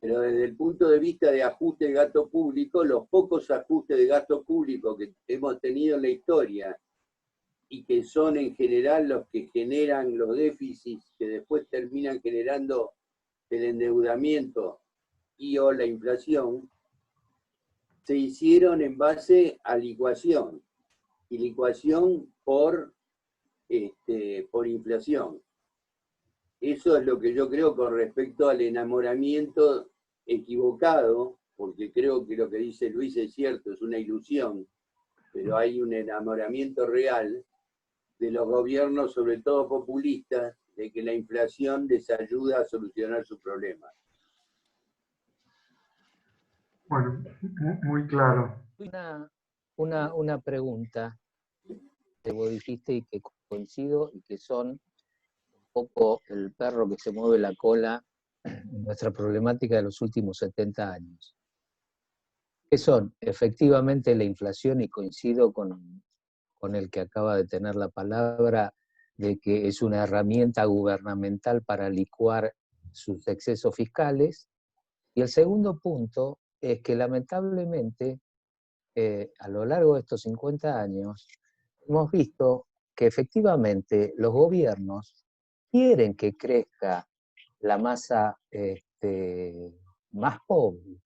pero desde el punto de vista de ajuste de gasto público, los pocos ajustes de gasto público que hemos tenido en la historia y que son en general los que generan los déficits que después terminan generando el endeudamiento y o la inflación, se hicieron en base a licuación, y licuación por inflación. Eso es lo que yo creo con respecto al enamoramiento equivocado, porque creo que lo que dice Luis es cierto, es una ilusión, pero hay un enamoramiento real de los gobiernos, sobre todo populistas, de que la inflación les ayuda a solucionar sus problemas. Bueno, muy claro. Una pregunta que vos dijiste y que coincido, y que son un poco el perro que se mueve la cola en nuestra problemática de los últimos 70 años. Que son efectivamente la inflación, y coincido con el que acaba de tener la palabra, de que es una herramienta gubernamental para licuar sus excesos fiscales. Y el segundo punto es que lamentablemente a lo largo de estos 50 años hemos visto que efectivamente los gobiernos quieren que crezca la masa más pobre,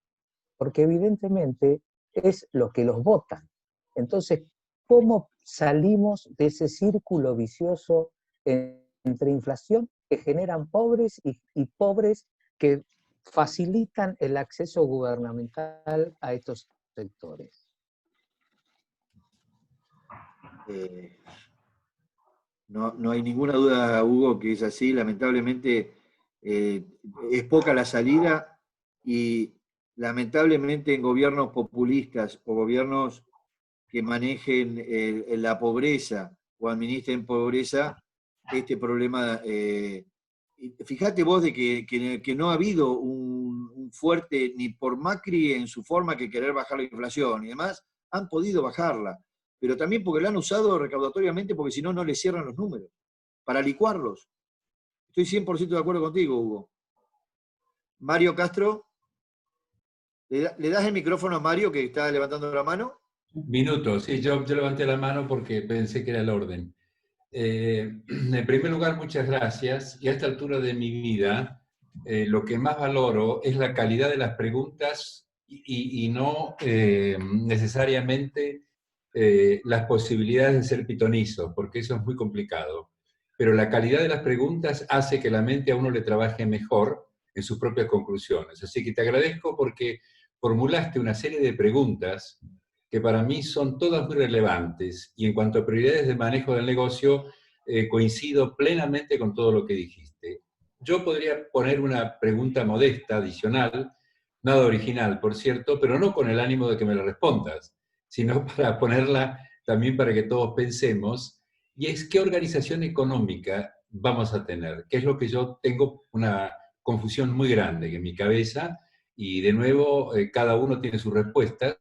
porque evidentemente es lo que los votan. Entonces, ¿cómo salimos de ese círculo vicioso entre inflación que generan pobres y pobres que facilitan el acceso gubernamental a estos sectores? No hay ninguna duda, Hugo, que es así. Lamentablemente es poca la salida y lamentablemente en gobiernos populistas o gobiernos que manejen la pobreza o administren pobreza, este problema... fíjate vos de que no ha habido un fuerte, ni por Macri en su forma que querer bajar la inflación y demás, han podido bajarla. Pero también porque la han usado recaudatoriamente, porque si no, no les cierran los números, para licuarlos. Estoy 100% de acuerdo contigo, Hugo. Mario Castro, ¿le das el micrófono a Mario, que está levantando la mano? Minuto, sí, yo levanté la mano porque pensé que era el orden. En primer lugar, muchas gracias. Y a esta altura de mi vida, lo que más valoro es la calidad de las preguntas y no necesariamente las posibilidades de ser pitonizo, porque eso es muy complicado. Pero la calidad de las preguntas hace que la mente a uno le trabaje mejor en sus propias conclusiones. Así que te agradezco porque formulaste una serie de preguntas que para mí son todas muy relevantes, y en cuanto a prioridades de manejo del negocio, coincido plenamente con todo lo que dijiste. Yo podría poner una pregunta modesta, adicional, nada original, por cierto, pero no con el ánimo de que me la respondas, sino para ponerla también para que todos pensemos, y es qué organización económica vamos a tener, que es lo que yo tengo una confusión muy grande en mi cabeza, y de nuevo cada uno tiene sus respuestas,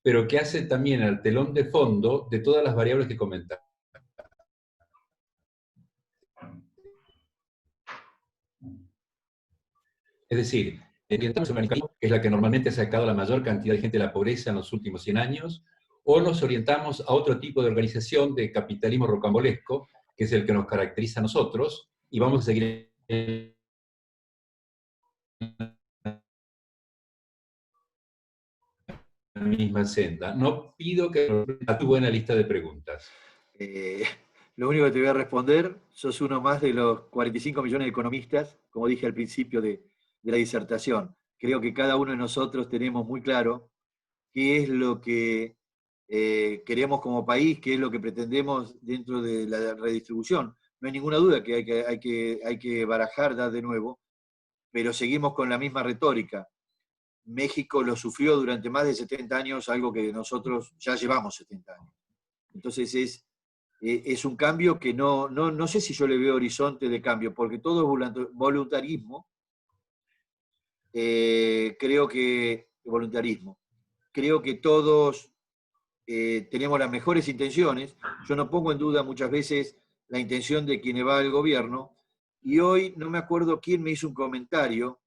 pero que hace también al telón de fondo de todas las variables que comentaba. Es decir, orientamos el capitalismo, que es la que normalmente ha sacado la mayor cantidad de gente de la pobreza en los últimos 100 años, o nos orientamos a otro tipo de organización de capitalismo rocambolesco, que es el que nos caracteriza a nosotros, y vamos a seguir en la misma senda. No pido que a tu buena lista de preguntas. Lo único que te voy a responder, sos uno más de los 45 millones de economistas, como dije al principio de la disertación. Creo que cada uno de nosotros tenemos muy claro qué es lo que queremos como país, qué es lo que pretendemos dentro de la redistribución. No hay ninguna duda que hay que barajar, dar de nuevo, pero seguimos con la misma retórica. México lo sufrió durante más de 70 años, algo que nosotros ya llevamos 70 años. Entonces es un cambio que no sé si yo le veo horizonte de cambio, porque todo es voluntarismo. Creo que todos tenemos las mejores intenciones. Yo no pongo en duda muchas veces la intención de quien va al gobierno, y hoy no me acuerdo quién me hizo un comentario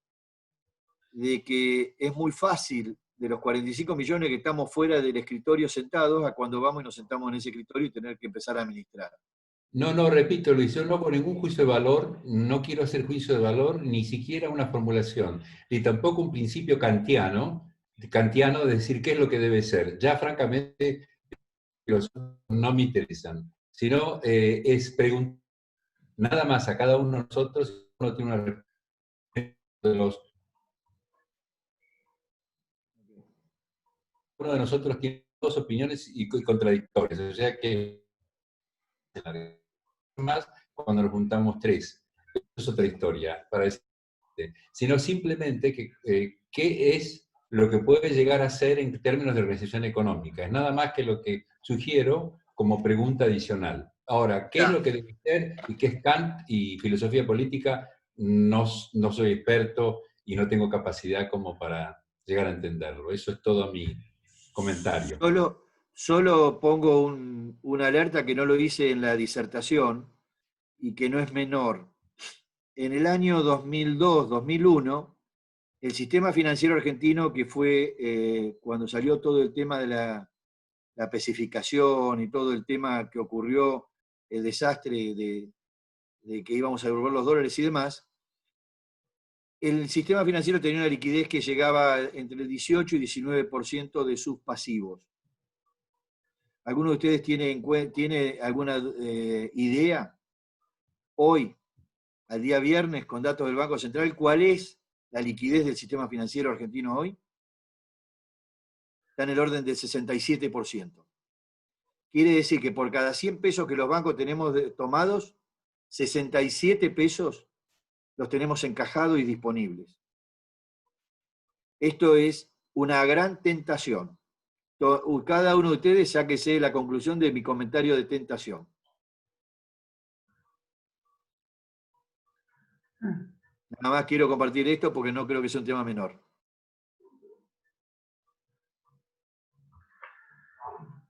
de que es muy fácil, de los 45 millones que estamos fuera del escritorio sentados, a cuando vamos y nos sentamos en ese escritorio y tener que empezar a administrar. No, repito, Luis, yo no hago ningún juicio de valor, no quiero hacer juicio de valor, ni siquiera una formulación, ni tampoco un principio kantiano de decir qué es lo que debe ser. Ya, francamente, no me interesan, sino es preguntar nada más a cada uno de nosotros. Uno tiene una respuesta de uno de nosotros tiene dos opiniones y contradictorias, o sea que más cuando nos juntamos tres. Eso es otra historia para decirte. Sino simplemente qué es lo que puede llegar a ser en términos de recesión económica. Es nada más que lo que sugiero como pregunta adicional. Ahora, ¿qué es lo que debe ser y qué es Kant y filosofía política? No soy experto y no tengo capacidad como para llegar a entenderlo. Eso es todo mi comentario. Solo pongo una alerta que no lo hice en la disertación y que no es menor. En el año 2002-2001, el sistema financiero argentino, que fue cuando salió todo el tema de la especificación y todo el tema que ocurrió, el desastre de que íbamos a devolver los dólares y demás, el sistema financiero tenía una liquidez que llegaba entre el 18 y 19% de sus pasivos. ¿Alguno de ustedes tiene alguna idea hoy, al día viernes, con datos del Banco Central, cuál es la liquidez del sistema financiero argentino hoy? Está en el orden del 67%. Quiere decir que por cada 100 pesos que los bancos tenemos tomados, 67 pesos los tenemos encajados y disponibles. Esto es una gran tentación. Cada uno de ustedes sáquese la conclusión de mi comentario de tentación. Nada más quiero compartir esto porque no creo que sea un tema menor.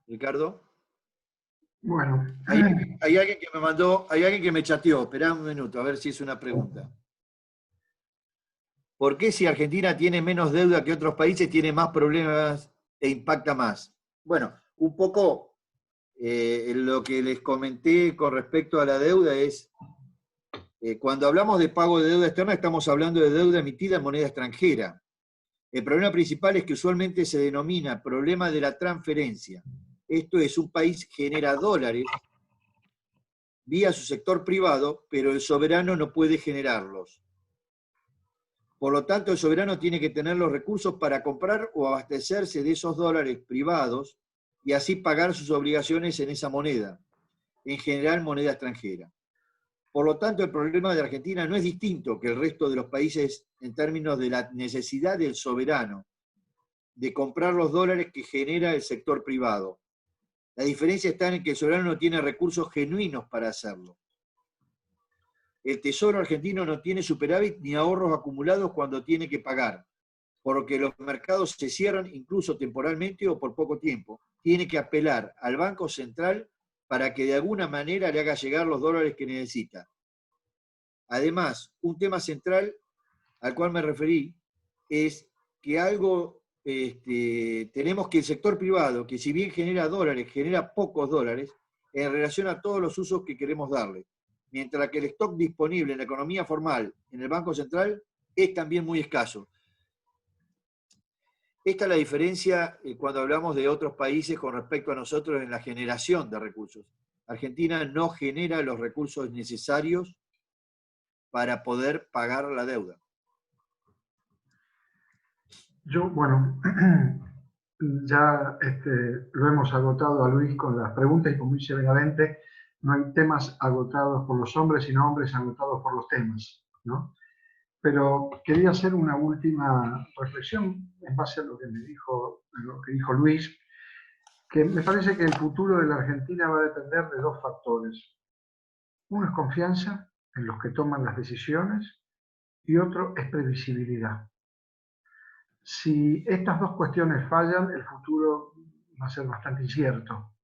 Ricardo. Bueno. Hay alguien que me mandó, hay alguien que me chateó. Esperá un minuto, a ver si es una pregunta. ¿Por qué si Argentina tiene menos deuda que otros países, tiene más problemas e impacta más? Bueno, un poco lo que les comenté con respecto a la deuda es, cuando hablamos de pago de deuda externa, estamos hablando de deuda emitida en moneda extranjera. El problema principal es que usualmente se denomina problema de la transferencia. Esto es, un país genera dólares vía su sector privado, pero el soberano no puede generarlos. Por lo tanto, el soberano tiene que tener los recursos para comprar o abastecerse de esos dólares privados y así pagar sus obligaciones en esa moneda, en general moneda extranjera. Por lo tanto, el problema de Argentina no es distinto que el resto de los países en términos de la necesidad del soberano de comprar los dólares que genera el sector privado. La diferencia está en que el soberano no tiene recursos genuinos para hacerlo. El Tesoro argentino no tiene superávit ni ahorros acumulados cuando tiene que pagar, porque los mercados se cierran incluso temporalmente o por poco tiempo. Tiene que apelar al Banco Central para que de alguna manera le haga llegar los dólares que necesita. Además, un tema central al cual me referí es que tenemos que el sector privado, que si bien genera dólares, genera pocos dólares en relación a todos los usos que queremos darle, mientras que el stock disponible en la economía formal, en el Banco Central, es también muy escaso. Esta es la diferencia cuando hablamos de otros países con respecto a nosotros en la generación de recursos. Argentina no genera los recursos necesarios para poder pagar la deuda. Yo, bueno, ya lo hemos agotado a Luis con las preguntas y como dice Benavente, no hay temas agotados por los hombres, sino hombres agotados por los temas, ¿no? Pero quería hacer una última reflexión en base a lo que dijo Luis, que me parece que el futuro de la Argentina va a depender de dos factores. Uno es confianza en los que toman las decisiones y otro es previsibilidad. Si estas dos cuestiones fallan, el futuro va a ser bastante incierto.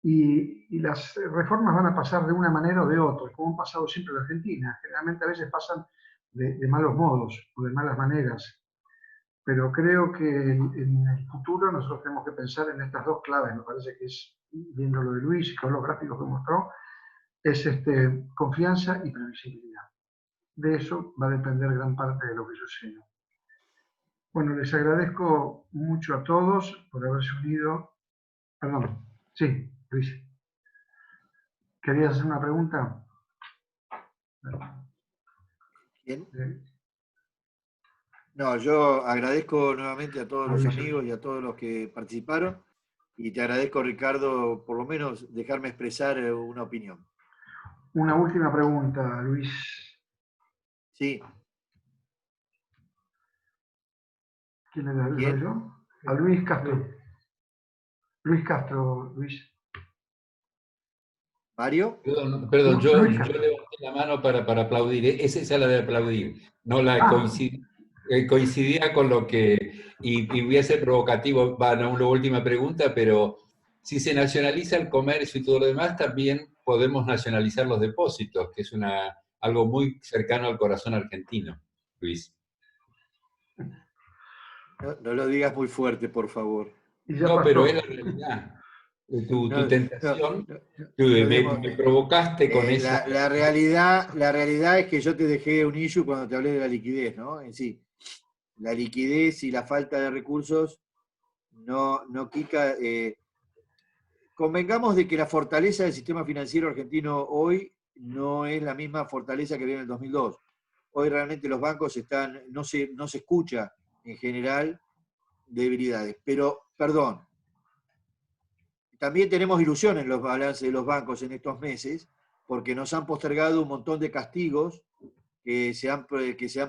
Y las reformas van a pasar de una manera o de otra, como han pasado siempre en Argentina. Generalmente a veces pasan de malos modos o de malas maneras. Pero creo que en el futuro nosotros tenemos que pensar en estas dos claves. Me parece que es, viendo lo de Luis y con los gráficos que mostró, es confianza y previsibilidad. De eso va a depender gran parte de lo que suceda. Bueno, les agradezco mucho a todos por haberse unido. Perdón, sí, Luis. ¿Querías hacer una pregunta? ¿Quién? No, yo agradezco nuevamente a todos los amigos y a todos los que participaron y te agradezco, Ricardo, por lo menos dejarme expresar una opinión. Una última pregunta, Luis. Sí. ¿Quién era yo? A Luis Castro. Luis Castro, Luis. ¿Mario? Perdón, yo levanté la mano para aplaudir. Esa es la de aplaudir. No la coincidía con lo que... Y voy a ser provocativo, una última pregunta, pero si se nacionaliza el comercio y todo lo demás, también podemos nacionalizar los depósitos, que es algo muy cercano al corazón argentino, Luis. No lo digas muy fuerte, por favor. No, pero es la realidad. Tu tentación, me provocaste con esa... La realidad es que yo te dejé un issue cuando te hablé de la liquidez, ¿no? En sí, la liquidez y la falta de recursos no quita... convengamos de que la fortaleza del sistema financiero argentino hoy no es la misma fortaleza que había en el 2002. Hoy realmente los bancos no se escucha en general debilidades. Pero, perdón, también tenemos ilusiones en los balances de los bancos en estos meses, porque nos han postergado un montón de castigos que se han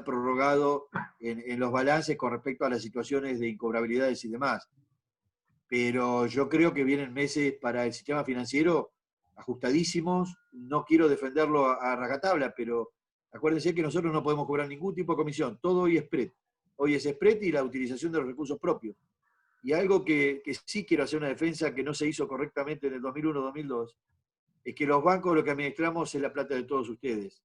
prorrogado en los balances con respecto a las situaciones de incobrabilidades y demás. Pero yo creo que vienen meses para el sistema financiero ajustadísimos. No quiero defenderlo a rajatabla, pero acuérdense que nosotros no podemos cobrar ningún tipo de comisión. Todo hoy es spread. Hoy es spread y la utilización de los recursos propios. Y algo que sí quiero hacer una defensa que no se hizo correctamente en el 2001-2002, es que los bancos lo que administramos es la plata de todos ustedes.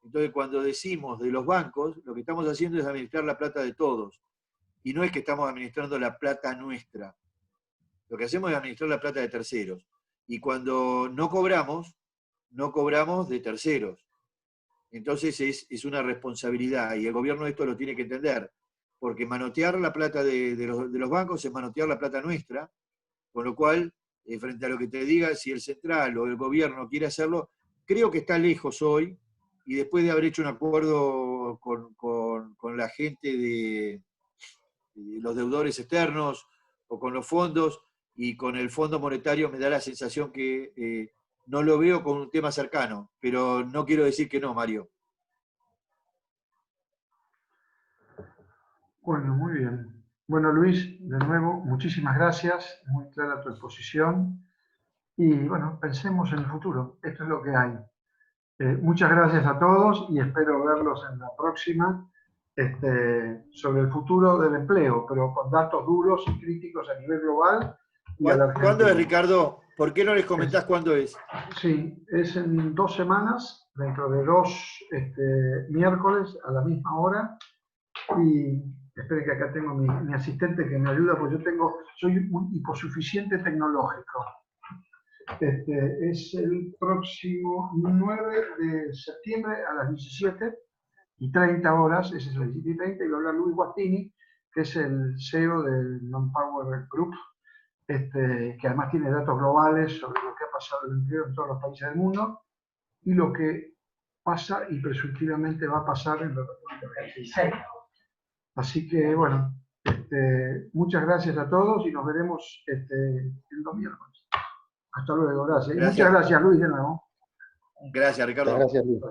Entonces, cuando decimos de los bancos, lo que estamos haciendo es administrar la plata de todos. Y no es que estamos administrando la plata nuestra. Lo que hacemos es administrar la plata de terceros. Y cuando no cobramos de terceros. Entonces es una responsabilidad, y el gobierno esto lo tiene que entender. porque manotear la plata de los bancos es manotear la plata nuestra, con lo cual, frente a lo que te diga, si el central o el gobierno quiere hacerlo, creo que está lejos hoy, y después de haber hecho un acuerdo con la gente de los deudores externos o con los fondos y con el Fondo Monetario, me da la sensación que no lo veo con un tema cercano, pero no quiero decir que no, Mario. Bueno, muy bien. Bueno, Luis, de nuevo, muchísimas gracias. Muy clara tu exposición. Y bueno, pensemos en el futuro. Esto es lo que hay. Muchas gracias a todos y espero verlos en la próxima sobre el futuro del empleo, pero con datos duros y críticos a nivel global y a la Argentina. ¿Cuándo es, Ricardo? ¿Por qué no les comentás cuándo es? Sí, es en 2 semanas, dentro de 2 miércoles a la misma hora. Y esperen que acá tengo mi asistente que me ayuda, porque soy un hiposuficiente tecnológico. Es el próximo 9 de septiembre a las 17:30 horas, ese es las 17:30, y va a hablar Luis Guastini, que es el CEO del Non-Power Group, que además tiene datos globales sobre lo que ha pasado en el empleo en todos los países del mundo, y lo que pasa y presuntivamente va a pasar en la República Argentina. Así que, bueno, muchas gracias a todos y nos veremos el miércoles. Hasta luego, gracias. Muchas gracias, Luis, de nuevo. Gracias, Ricardo. Gracias, Luis.